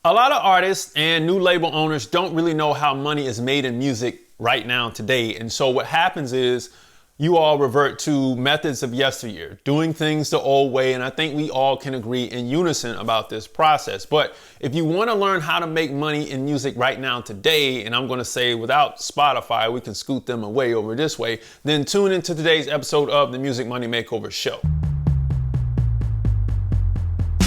A lot of artists and new label owners don't really know how money is made in music right now today. And so what happens is you all revert to methods of yesteryear, doing things the old way. And I think we all can agree in unison about this process. But if you want to learn how to make money in music right now today, and I'm going to say without Spotify, we can scoot them away over this way, then tune into today's episode of the Music Money Makeover Show.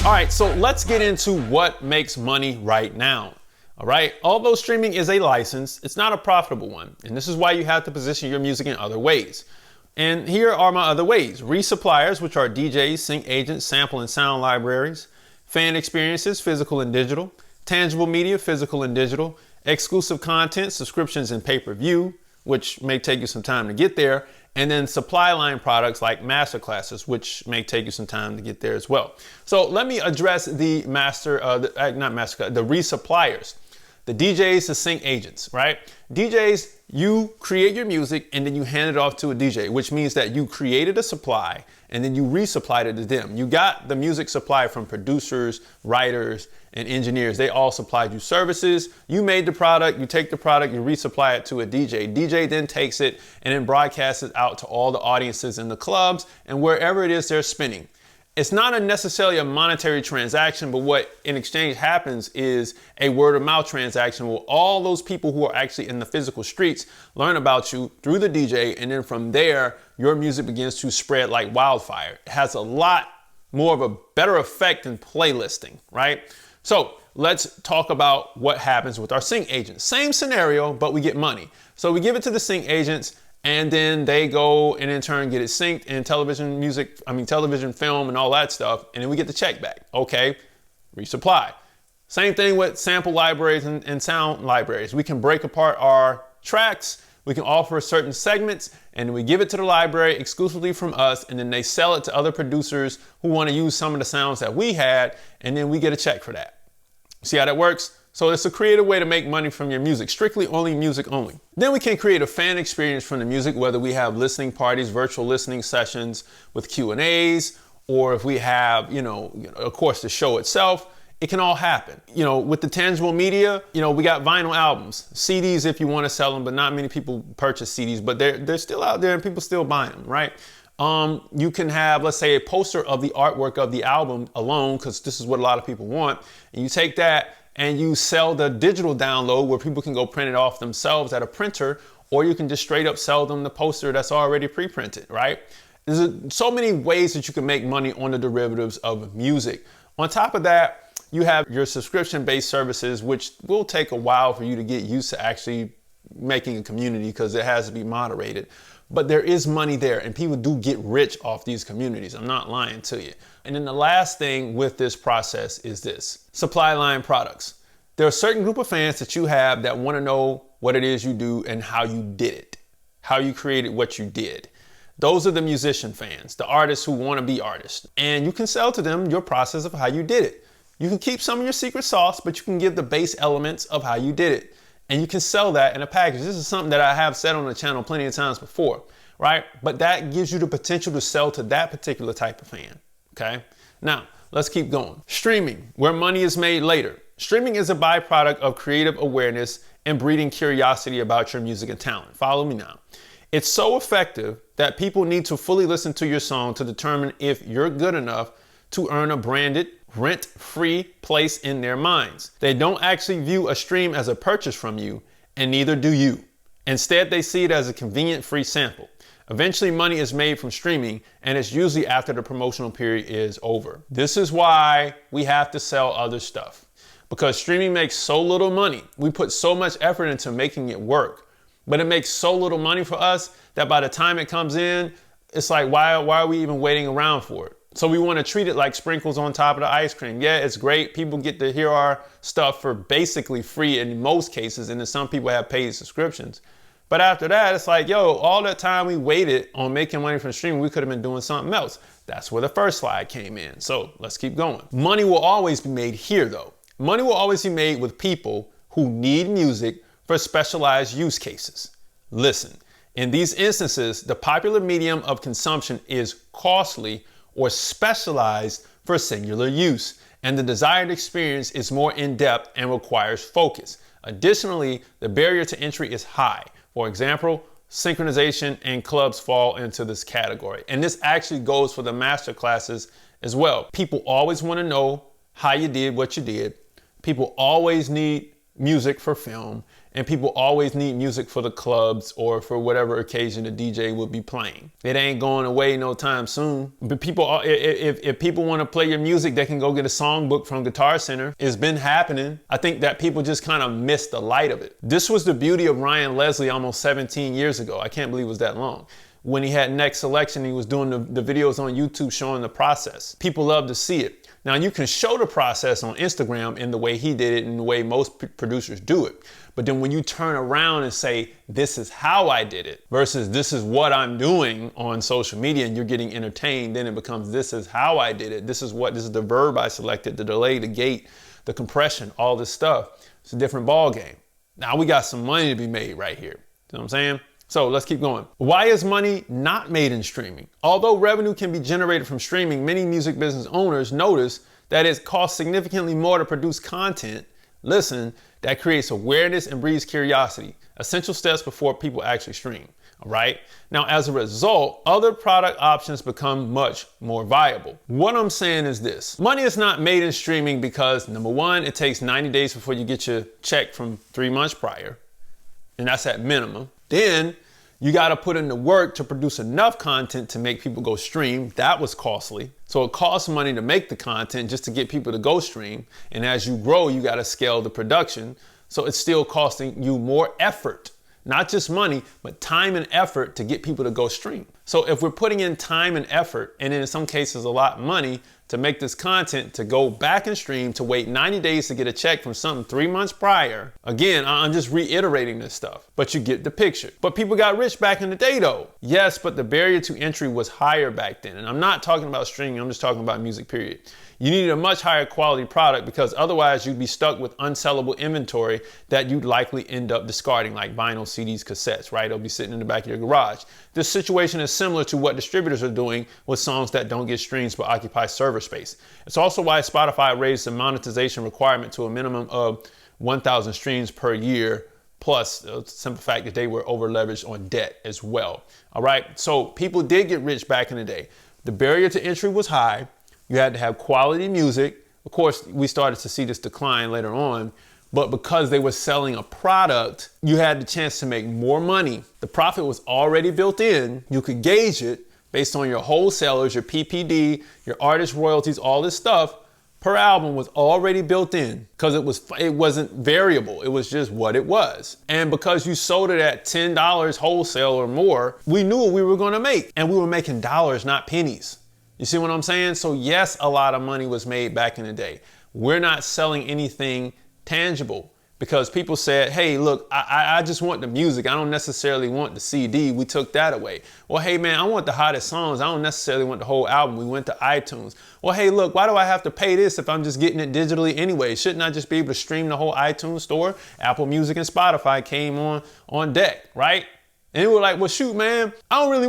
All right, so let's get into what makes money right now. All right, although streaming is a license, it's not a profitable one. And this is why you have to position your music in other ways. And here are my other ways. Resuppliers, which are DJs, sync agents, sample and sound libraries. Fan experiences, physical and digital. Tangible media, physical and digital. Exclusive content, subscriptions and pay-per-view, which may take you some time to get there. And then supply line products like masterclasses, which may take you some time to get there as well. So let me address the resuppliers, the DJs, the sync agents, right? DJs, you create your music and then you hand it off to a DJ, which means that you created a supply and then you resupplied it to them. You got the music supply from producers, writers, and engineers. They all supplied you services. You made the product, you take the product, you resupply it to a DJ. DJ then takes it and then broadcasts it out to all the audiences in the clubs and wherever it is they're spinning. It's not necessarily a monetary transaction, but what in exchange happens is a word of mouth transaction where all those people who are actually in the physical streets learn about you through the DJ. And then from there, your music begins to spread like wildfire. It has a lot more of a better effect than playlisting, right? So let's talk about what happens with our sync agents. Same scenario, but we get money. So we give it to the sync agents and then they go and in turn get it synced in television, television, film and all that stuff. And then we get the check back. Okay, resupply. Same thing with sample libraries and sound libraries. We can break apart our tracks. We can offer certain segments and we give it to the library exclusively from us. And then they sell it to other producers who want to use some of the sounds that we had. And then we get a check for that. See how that works? So it's a creative way to make money from your music, strictly only music only. Then we can create a fan experience from the music, whether we have listening parties, virtual listening sessions with Q&As, or if we have, of course, the show itself. It can all happen. With the tangible media, we got vinyl albums, CDs if you want to sell them, but not many people purchase CDs, but they're still out there and people still buy them, right? You can have, let's say, a poster of the artwork of the album alone, because this is what a lot of people want. And you take that and you sell the digital download where people can go print it off themselves at a printer, or you can just straight up sell them the poster that's already pre-printed, right? There's so many ways that you can make money on the derivatives of music. On top of that, you have your subscription-based services, which will take a while for you to get used to actually making a community because it has to be moderated. But there is money there and people do get rich off these communities. I'm not lying to you. And then the last thing with this process is this: supply line products. There are a certain group of fans that you have that want to know what it is you do and how you did it, how you created what you did. Those are the musician fans, the artists who want to be artists. And you can sell to them your process of how you did it. You can keep some of your secret sauce, but you can give the base elements of how you did it. And you can sell that in a package. This is something that I have said on the channel plenty of times before, right? But that gives you the potential to sell to that particular type of fan, okay? Now, let's keep going. Streaming, where money is made later. Streaming is a byproduct of creative awareness and breeding curiosity about your music and talent. Follow me now. It's so effective that people need to fully listen to your song to determine if you're good enough to earn a branded, rent-free place in their minds. They don't actually view a stream as a purchase from you, and neither do you. Instead, they see it as a convenient free sample. Eventually, money is made from streaming, and it's usually after the promotional period is over. This is why we have to sell other stuff, because streaming makes so little money. We put so much effort into making it work, but it makes so little money for us that by the time it comes in, it's like, why are we even waiting around for it? So we want to treat it like sprinkles on top of the ice cream. Yeah, it's great. People get to hear our stuff for basically free in most cases, and then some people have paid subscriptions. But after that, it's like, yo, all that time we waited on making money from streaming, we could have been doing something else. That's where the first slide came in. So let's keep going. Money will always be made here, though. Money will always be made with people who need music for specialized use cases. Listen, in these instances, the popular medium of consumption is costly or specialized for singular use. and the desired experience is more in-depth and requires focus. Additionally, the barrier to entry is high. For example, synchronization and clubs fall into this category. And this actually goes for the master classes as well. People always want to know how you did what you did. People always need music for film, and people always need music for the clubs or for whatever occasion the DJ will be playing. It ain't going away no time soon. But people, if people want to play your music, they can go get a songbook from Guitar Center. It's been happening. I think that people just kind of missed the light of it. This was the beauty of Ryan Leslie almost 17 years ago. I can't believe it was that long. When he had Next Selection, he was doing the videos on YouTube showing the process. People love to see it. Now you can show the process on Instagram in the way he did it and the way most producers do it. But then when you turn around and say, this is how I did it versus this is what I'm doing on social media and you're getting entertained, then it becomes this is how I did it. This is the verb I selected, the delay, the gate, the compression, all this stuff. It's a different ball game. Now we got some money to be made right here. You know what I'm saying? So let's keep going. Why is money not made in streaming? Although revenue can be generated from streaming, many music business owners notice that it costs significantly more to produce content, that creates awareness and breeds curiosity, essential steps before people actually stream, all right? Now, as a result, other product options become much more viable. What I'm saying is this: money is not made in streaming because, number one, it takes 90 days before you get your check from 3 months prior, and that's at minimum. Then you got to put in the work to produce enough content to make people go stream. That was costly. So it costs money to make the content just to get people to go stream. And as you grow, you got to scale the production. So it's still costing you more effort, not just money, but time and effort to get people to go stream. So if we're putting in time and effort, and in some cases a lot of money to make this content, to go back and stream, to wait 90 days to get a check from something 3 months prior. Again, I'm just reiterating this stuff, but you get the picture. But people got rich back in the day though. Yes, but the barrier to entry was higher back then. And I'm not talking about streaming, I'm just talking about music, period. You needed a much higher quality product because otherwise you'd be stuck with unsellable inventory that you'd likely end up discarding, like vinyl, CDs, cassettes, right? It'll be sitting in the back of your garage. This situation is similar to what distributors are doing with songs that don't get streams but occupy server space. It's also why Spotify raised the monetization requirement to a minimum of 1,000 streams per year, plus the simple fact that they were over leveraged on debt as well. All right, so people did get rich back in the day. The barrier to entry was high. You had to have quality music. Of course, we started to see this decline later on, but because they were selling a product, you had the chance to make more money. The profit was already built in. You could gauge it based on your wholesalers, your PPD, your artist royalties, all this stuff per album was already built in because it wasn't variable. It was just what it was. And because you sold it at $10 wholesale or more, we knew what we were going to make, and we were making dollars, not pennies. You see what I'm saying? So yes, a lot of money was made back in the day. We're not selling anything tangible because people said, hey, look, I just want the music. I don't necessarily want the CD. We took that away. Well, hey, man, I want the hottest songs. I don't necessarily want the whole album. We went to iTunes. Well, hey, look, why do I have to pay this if I'm just getting it digitally anyway? Shouldn't I just be able to stream the whole iTunes store? Apple Music and Spotify came on deck, right? And we were like, well, shoot, man, I don't really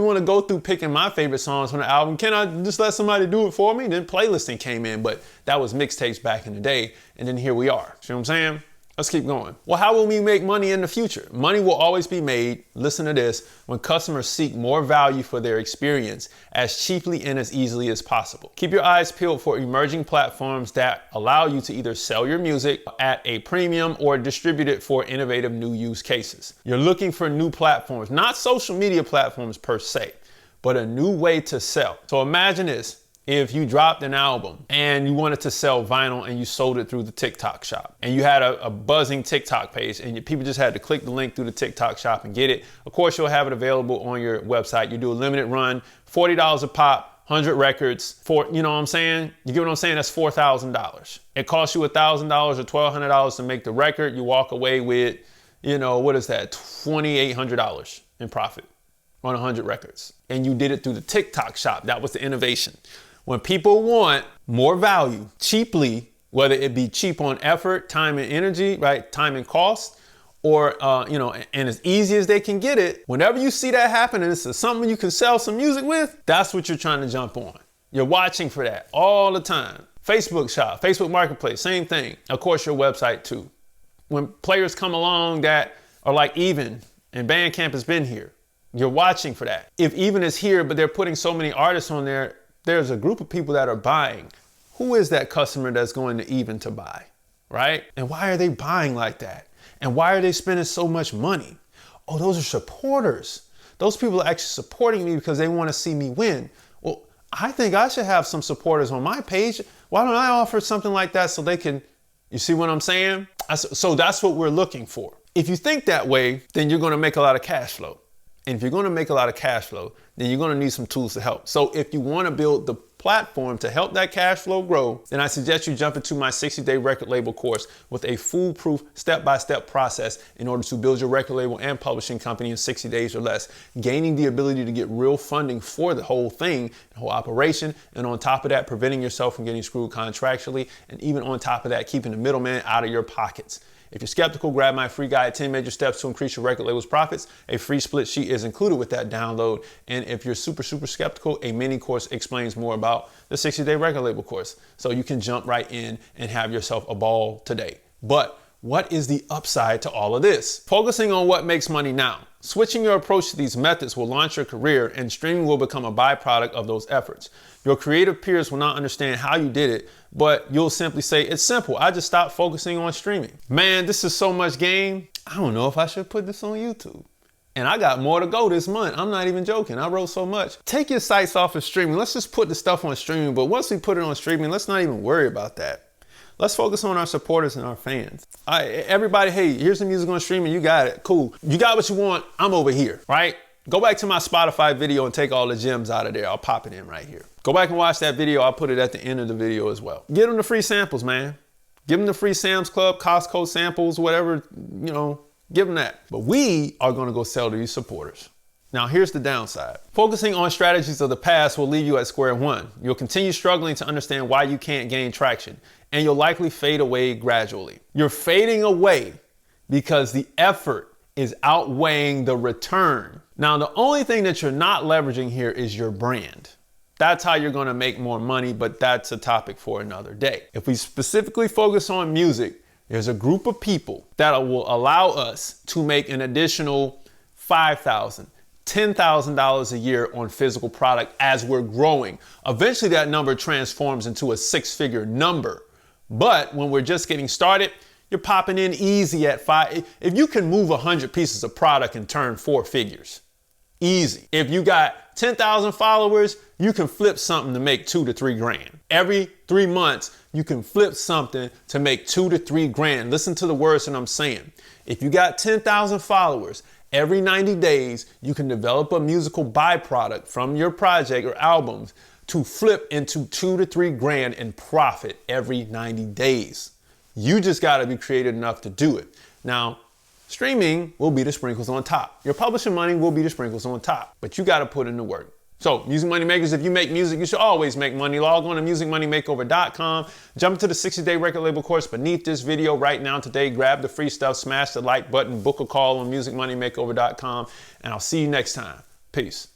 want to go through picking my favorite songs from the album. Can I just let somebody do it for me? Then playlisting came in, but that was mixtapes back in the day. And then here we are. See what I'm saying? Let's keep going. Well, how will we make money in the future? Money will always be made, listen to this, when customers seek more value for their experience as cheaply and as easily as possible. Keep your eyes peeled for emerging platforms that allow you to either sell your music at a premium or distribute it for innovative new use cases. You're looking for new platforms, not social media platforms per se, but a new way to sell. So imagine this. If you dropped an album and you wanted to sell vinyl and you sold it through the TikTok shop and you had a buzzing TikTok page and people just had to click the link through the TikTok shop and get it, of course you'll have it available on your website. You do a limited run, $40 a pop, 100 records, you know what I'm saying? You get what I'm saying? That's $4,000. It costs you $1,000 or $1,200 to make the record. You walk away with, what is that? $2,800 in profit on 100 records. And you did it through the TikTok shop. That was the innovation. When people want more value cheaply, whether it be cheap on effort, time and energy, right? Time and cost, or, and as easy as they can get it, whenever you see that happen and it's something you can sell some music with, that's what you're trying to jump on. You're watching for that all the time. Facebook Shop, Facebook Marketplace, same thing. Of course, your website too. When players come along that are like Even and Bandcamp has been here, you're watching for that. If Even is here, but they're putting so many artists on there, there's a group of people that are buying. Who is that customer that's going to Even to buy, right? And why are they buying like that? And why are they spending so much money? Oh, those are supporters. Those people are actually supporting me because they want to see me win. Well, I think I should have some supporters on my page. Why don't I offer something like that so they can, you see what I'm saying? So that's what we're looking for. If you think that way, then you're going to make a lot of cash flow. And if you're going to make a lot of cash flow, then you're going to need some tools to help. So if you want to build the platform to help that cash flow grow, then I suggest you jump into my 60-day record label course with a foolproof step-by-step process in order to build your record label and publishing company in 60 days or less, gaining the ability to get real funding for the whole thing, the whole operation, and on top of that, preventing yourself from getting screwed contractually, and even on top of that, keeping the middleman out of your pockets. If you're skeptical, grab my free guide, 10 Major Steps to Increase Your Record Label's Profits. A free split sheet is included with that download. And if you're super skeptical, a mini course explains more about the 60-day record label course. So you can jump right in and have yourself a ball today. But what is the upside to all of this? Focusing on what makes money now. Switching your approach to these methods will launch your career, and streaming will become a byproduct of those efforts. Your creative peers will not understand how you did it, but you'll simply say, it's simple. I just stopped focusing on streaming. Man, this is so much game. I don't know if I should put this on YouTube. And I got more to go this month. I'm not even joking. I wrote so much. Take your sights off of streaming. Let's just put the stuff on streaming. But once we put it on streaming, let's not even worry about that. Let's focus on our supporters and our fans. Everybody, hey, here's the music on streaming. You got it. Cool. You got what you want. I'm over here, right? Go back to my Spotify video and take all the gems out of there. I'll pop it in right here. Go back and watch that video. I'll put it at the end of the video as well. Give them the free samples, man. Give them the free Sam's Club, Costco samples, whatever, give them that. But we are going to go sell to these supporters. Now, here's the downside. Focusing on strategies of the past will leave you at square one. You'll continue struggling to understand why you can't gain traction, and you'll likely fade away gradually. You're fading away because the effort is outweighing the return. Now, the only thing that you're not leveraging here is your brand. That's how you're going to make more money, but that's a topic for another day. If we specifically focus on music, there's a group of people that will allow us to make an additional $5,000, $10,000 a year on physical product as we're growing. Eventually that number transforms into a six-figure number. But when we're just getting started, you're popping in easy at $5. If you can move 100 pieces of product and turn 4 figures, easy. If you got 10,000 followers, you can flip something to make 2 to 3 grand. Every 3 months, you can flip something to make 2 to 3 grand. Listen to the words that I'm saying. If you got 10,000 followers, every 90 days, you can develop a musical byproduct from your project or albums to flip into 2 to 3 grand in profit every 90 days. You just got to be creative enough to do it. Now, streaming will be the sprinkles on top. Your publishing money will be the sprinkles on top, but you got to put in the work. So, Music Money Makers, if you make music, you should always make money. Log on to musicmoneymakeover.com. Jump into the 60-day record label course beneath this video right now today. Grab the free stuff, smash the like button, book a call on musicmoneymakeover.com, and I'll see you next time. Peace.